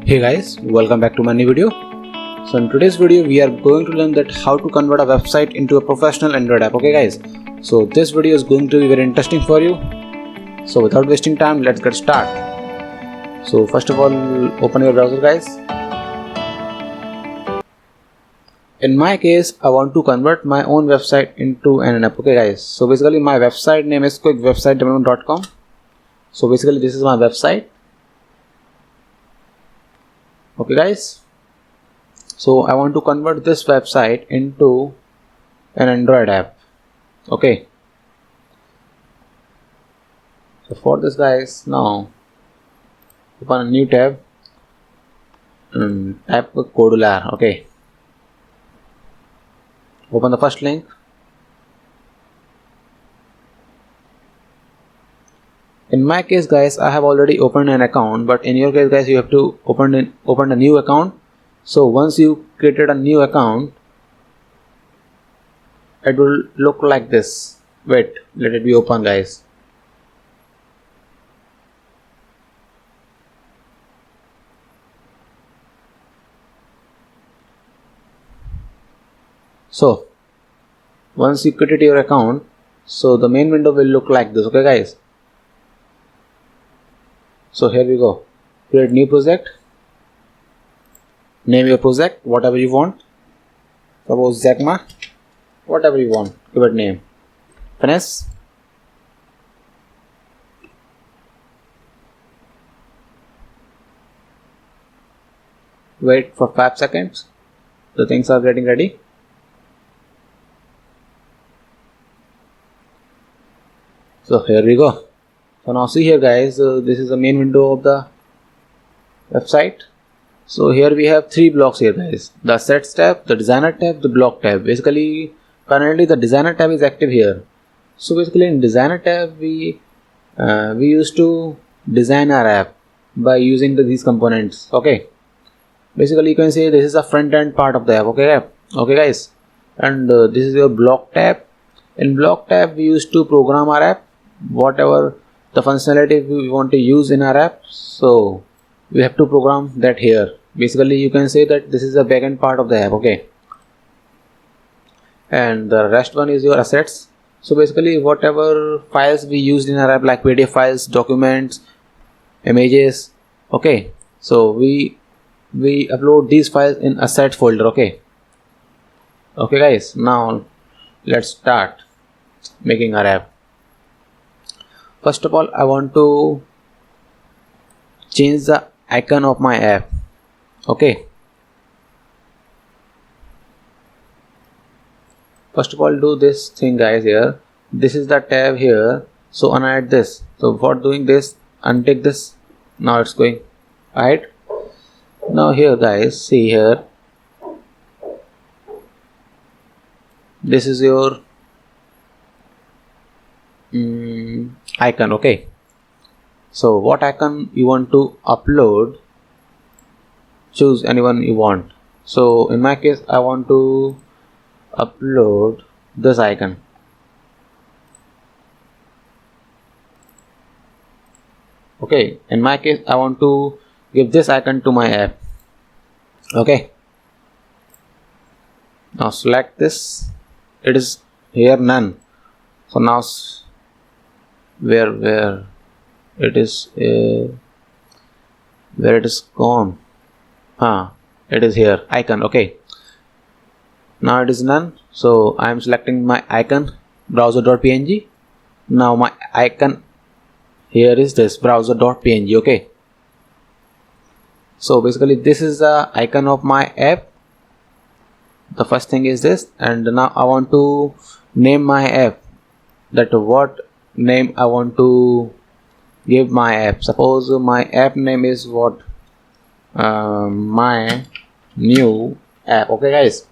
Hey guys, welcome back to my new video. So in today's video we are going to learn that how to convert a website into a professional Android app. Okay guys, so this video is going to be very interesting for you. So without wasting time, let's get started. So first of all, open your browser guys. In my case, I want to convert my own website into an app. Okay guys, so basically my website name is quickWebsiteDevelopment.com. So basically this is my website. Okay guys, so I want to convert this website into an Android app. Okay, so for this guys, now open a new tab and type Codular. Okay, open the first link. In my case guys, I have already opened an account, but in your case guys, you have to open a new account. So once you created a new account, it will look like this. Wait, let it be open guys. So once you created your account, so the main window will look like this. Okay guys, so here we go. Create new project. Name your project whatever you want. Suppose Zekma. Whatever you want. Give it name. Finish. Wait for 5 seconds. The things are getting ready. So here we go. So now see here guys, this is the main window of the website. So here we have 3 blocks here guys: the Assets tab, the Designer tab, the Block tab. Basically currently the Designer tab is active here. So basically in Designer tab we used to design our app by using these components. Okay, basically you can say this is a front end part of the app. Okay guys, and this is your Block tab. In Block tab we used to program our app, whatever the functionality we want to use in our app, so we have to program that here. Basically you can say that this is the backend part of the app. Okay, and the rest one is your assets. So basically whatever files we used in our app, like PDF files, documents, images. Okay, so we upload these files in assets folder. Okay guys, now let's start making our app. First of all, I want to change the icon of my app. Okay, first of all do this thing guys here. This is the tab here, so unhide this. So for doing this, untick this. Now it's going right. Now here guys, see here, this is your icon. Okay, so what icon you want to upload, choose anyone you want. So in my case I want to upload this icon. Okay, in my case I want to give this icon to my app. Okay, now select this. It is here none. So now where it is where it is gone. It is here, icon. Okay, now it is none, so I am selecting my icon, browser.png. Now my icon here is this browser.png. Okay, so basically this is the icon of my app. The first thing is this, and now I want to name my app. That what name I want to give my app. Suppose my app name is what, my new app. Okay guys,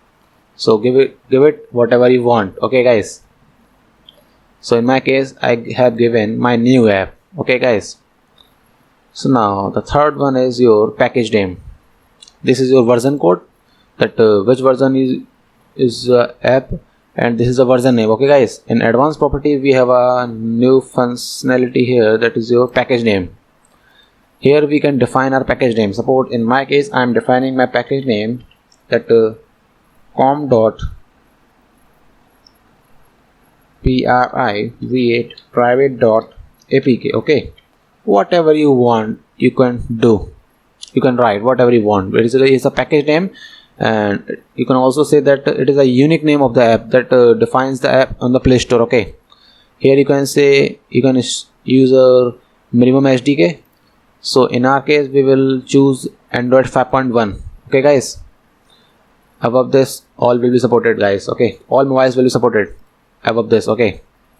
so give it whatever you want. Okay guys, so in my case I have given my new app. Okay guys, so now the third one is your package name. This is your version code, that which version is app, and this is the version name. Okay guys, in advanced property we have a new functionality here, that is your package name. here we can define our package name. Suppose in my case I am defining my package name that com.priv8 private.apk. okay, whatever you want you can do, you can write whatever you want. Basically it's a package name, and you can also say that it is a unique name of the app that defines the app on the Play Store. okay, here you can say you can use a minimum SDK. So in our case we will choose Android 5.1. okay guys, above this all will be supported guys. okay, all mobiles will be supported above this. okay,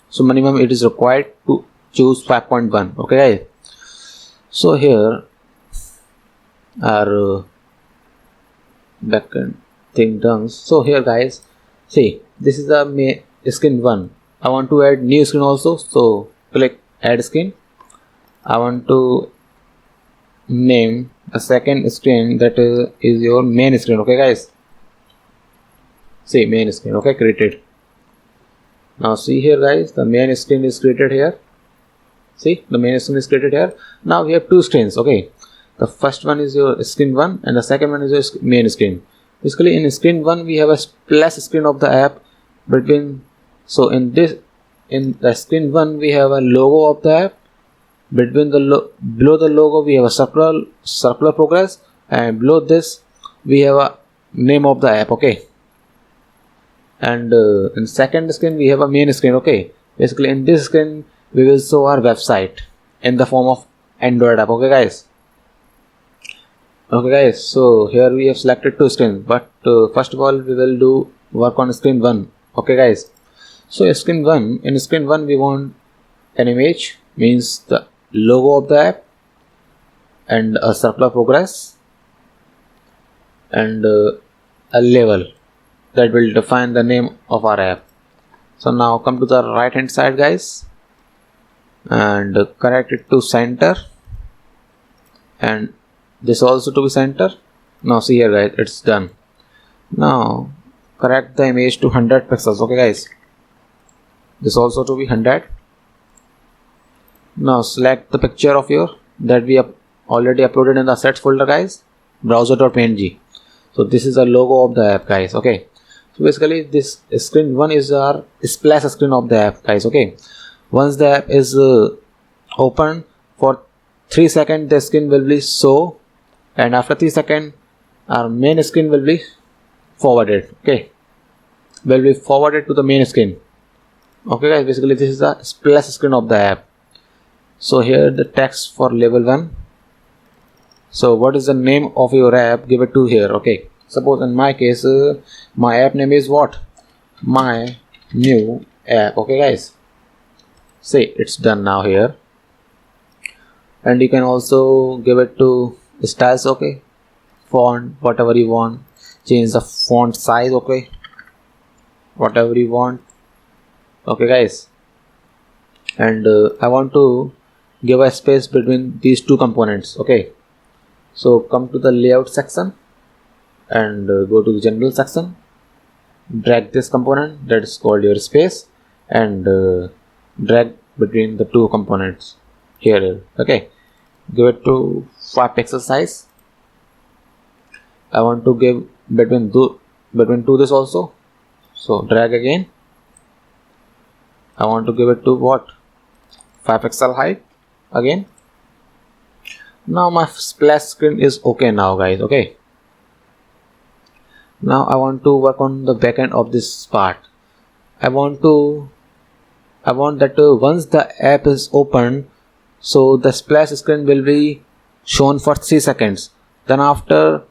so minimum it is required to choose 5.1. okay guys, so here our backend thing done. So here guys, see, this is the main screen 1. I want to add new screen also, so click add screen. I want to name the second screen that is your main screen. okay guys, see, main screen. okay, created. Now see here guys, the main screen is created here. See, the main screen is created here. Now we have two screens. okay, the first one is your screen 1 and the second one is your main screen. Basically in screen 1 we have a splash screen of the app between. So in the screen 1 we have a logo of the app. Between the below the logo we have a circular progress, and below this we have a name of the app. okay, and in second screen we have a main screen. okay, basically in this screen we will show our website in the form of Android app. okay guys, so here we have selected two screens, but first of all we will do work on screen 1. okay guys, so in screen 1 we want an image, means the logo of the app, and a circular progress, and a label that will define the name of our app. So now come to the right hand side guys, and correct it to center, and this also to be center. Now see here guys, it's done. Now correct the image to 100 pixels. okay guys, this also to be 100. Now select the picture of your that we have already uploaded in the assets folder guys, browser.png. so this is the logo of the app guys. okay, so basically this screen 1 is our splash screen of the app guys. okay, once the app is open for 3 seconds the screen will be show, and after 3 seconds our main screen will be forwarded. okay, will be forwarded to the main screen. okay guys, basically this is the splash screen of the app. So here the text for level 1. So what is the name of your app, give it to here. okay, suppose in my case my app name is what, my new app. okay guys, see, it's done now here. And you can also give it to styles. okay, font, whatever you want, change the font size. okay, whatever you want. okay guys, and I want to give a space between these two components. okay, so come to the layout section and go to the general section, drag this component that is called your space, and drag between the two components here. okay, give it to 5 pixel size. I want to give between two this also, so drag again. I want to give it to what, 5 pixel height again. Now my splash screen is okay now guys. okay, now I want to work on the backend of this part. I want that once the app is open, so the splash screen will be shown for 3 seconds, then after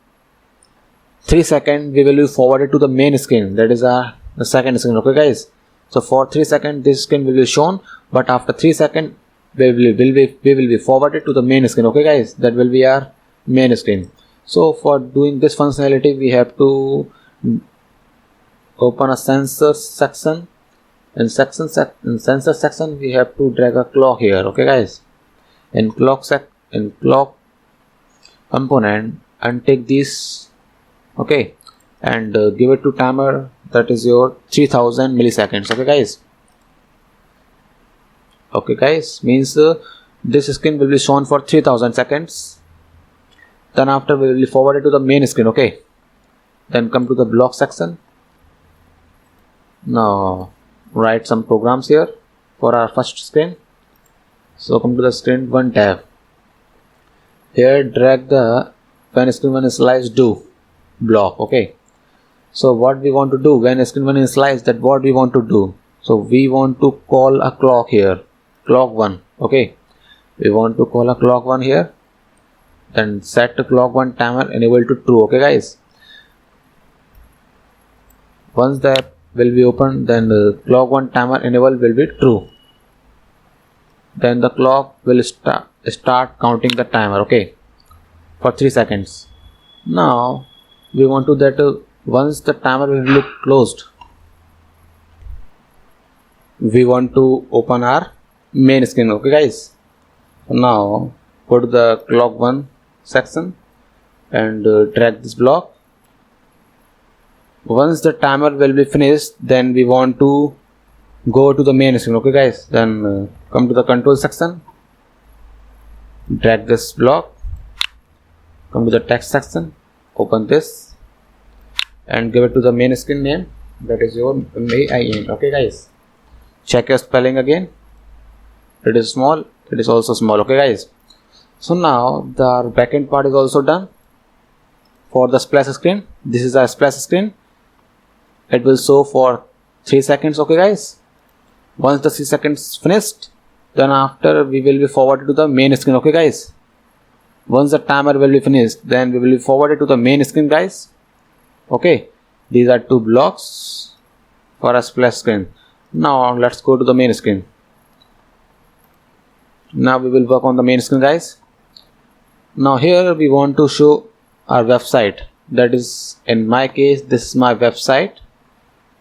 3 seconds we will be forwarded to the main screen, that is the second screen. okay guys, so for 3 seconds this screen will be shown, but after 3 seconds we will be forwarded to the main screen. okay guys, that will be our main screen. So for doing this functionality we have to open a sensor section. In sensor section we have to drag a clock here. okay guys, in clock component, and take this. okay, and give it to timer, that is your 3000 milliseconds. okay guys, means this screen will be shown for 3000 seconds. Then after we will be forwarded to the main screen. Okay, then come to the block section. Now write some programs here for our first screen. So come to the screen 1 tab. Here drag the when screen 1 is sliced do block. Okay, so what we want to do when screen 1 is sliced, that what we want to do. So we want to call a clock here, clock 1. Okay, we want to call a clock 1 here, then set the clock 1 timer enable to true. Okay guys, once that will be open, then the clock 1 timer enable will be true. Then the clock will start counting the timer. Okay, for 3 seconds. Now we want to that once the timer will be closed, we want to open our main screen. Okay guys, now go to the clock 1 section and drag this block. Once the timer will be finished, then we want to go to the main screen. Okay guys, then come to the control section, drag this block, come to the text section, open this and give it to the main screen name, that is your main. Okay guys, check your spelling again, it is small, it is also small. Okay guys, so now the backend part is also done. For the splash screen, this is a splash screen, it will show for 3 seconds. Okay guys, once the 3 seconds finished, then after we will be forwarded to the main screen. Okay guys, once the timer will be finished, then we will be forwarded to the main screen guys. Okay, these are 2 blocks for a splash screen. Now let's go to the main screen. Now we will work on the main screen guys. Now here we want to show our website, that is in my case this is my website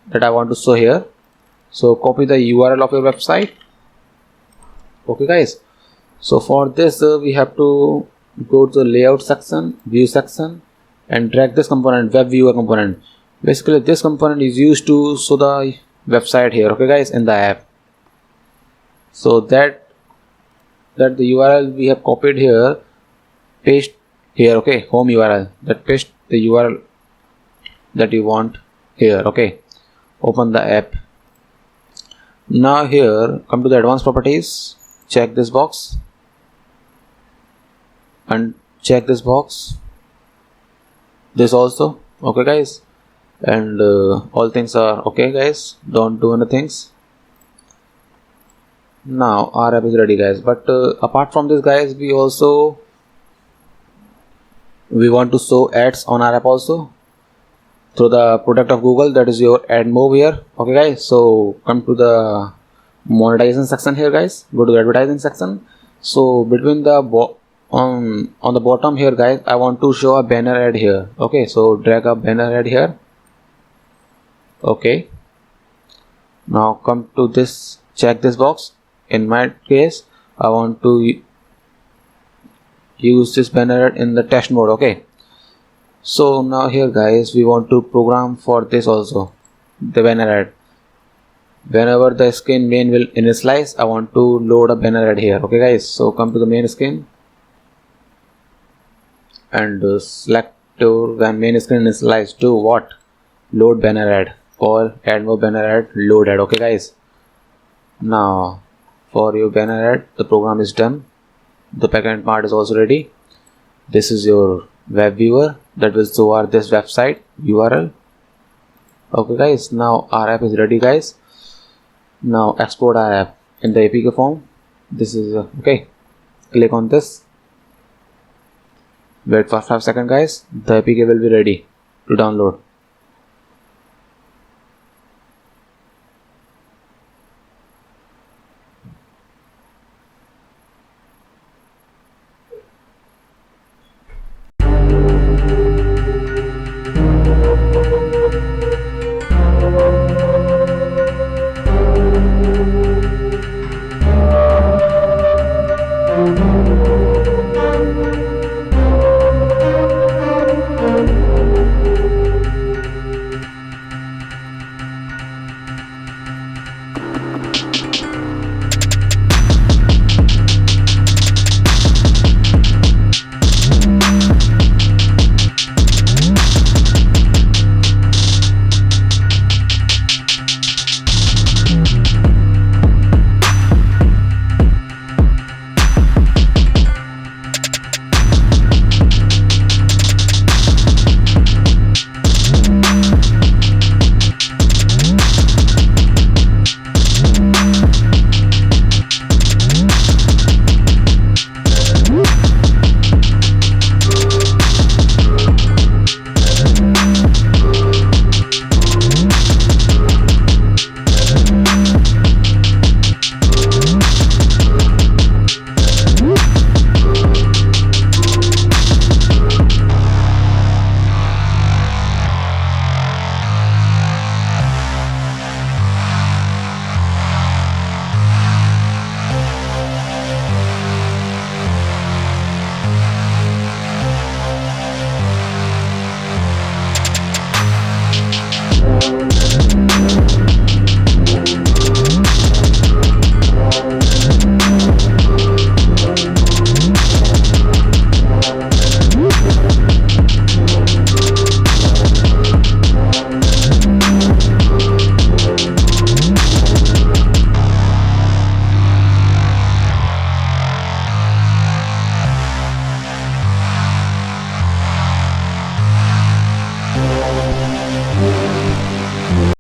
that I want to show here. So copy the URL of your website. Okay guys, so for this we have to go to the layout section, view section, and drag this component, web viewer component. Basically this component is used to show the website here. Okay guys, in the app. So that the URL we have copied here, paste here. Okay, home URL, that paste the URL that you want here. Okay, open the app. Now here come to the advanced properties, check this box and check this box, this also. Okay guys, and all things are okay guys, don't do anything. Now our app is ready guys, but apart from this guys, we want to show ads on our app also through the product of Google, that is your AdMob here. Okay guys, so come to the monetization section here guys, go to the advertising section. So between the on the bottom here guys, I want to show a banner ad here. Okay, so drag a banner ad here. Okay, now come to this, check this box. In my case I want to use this banner ad in the test mode. Okay, so now here guys, we want to program for this also, the banner ad. Whenever the screen main will initialize, I want to load a banner ad here. Okay guys, so come to the main screen and select when main screen initialize, do what, load banner ad, call AdMob banner ad, load ad. Okay guys, now for your banner ad the program is done, the backend part is also ready. This is your web viewer that will show our this website URL. Okay guys, now our app is ready guys. Now export our app in the APK form. This is okay, click on this, wait for 5 seconds guys, the APK will be ready to download.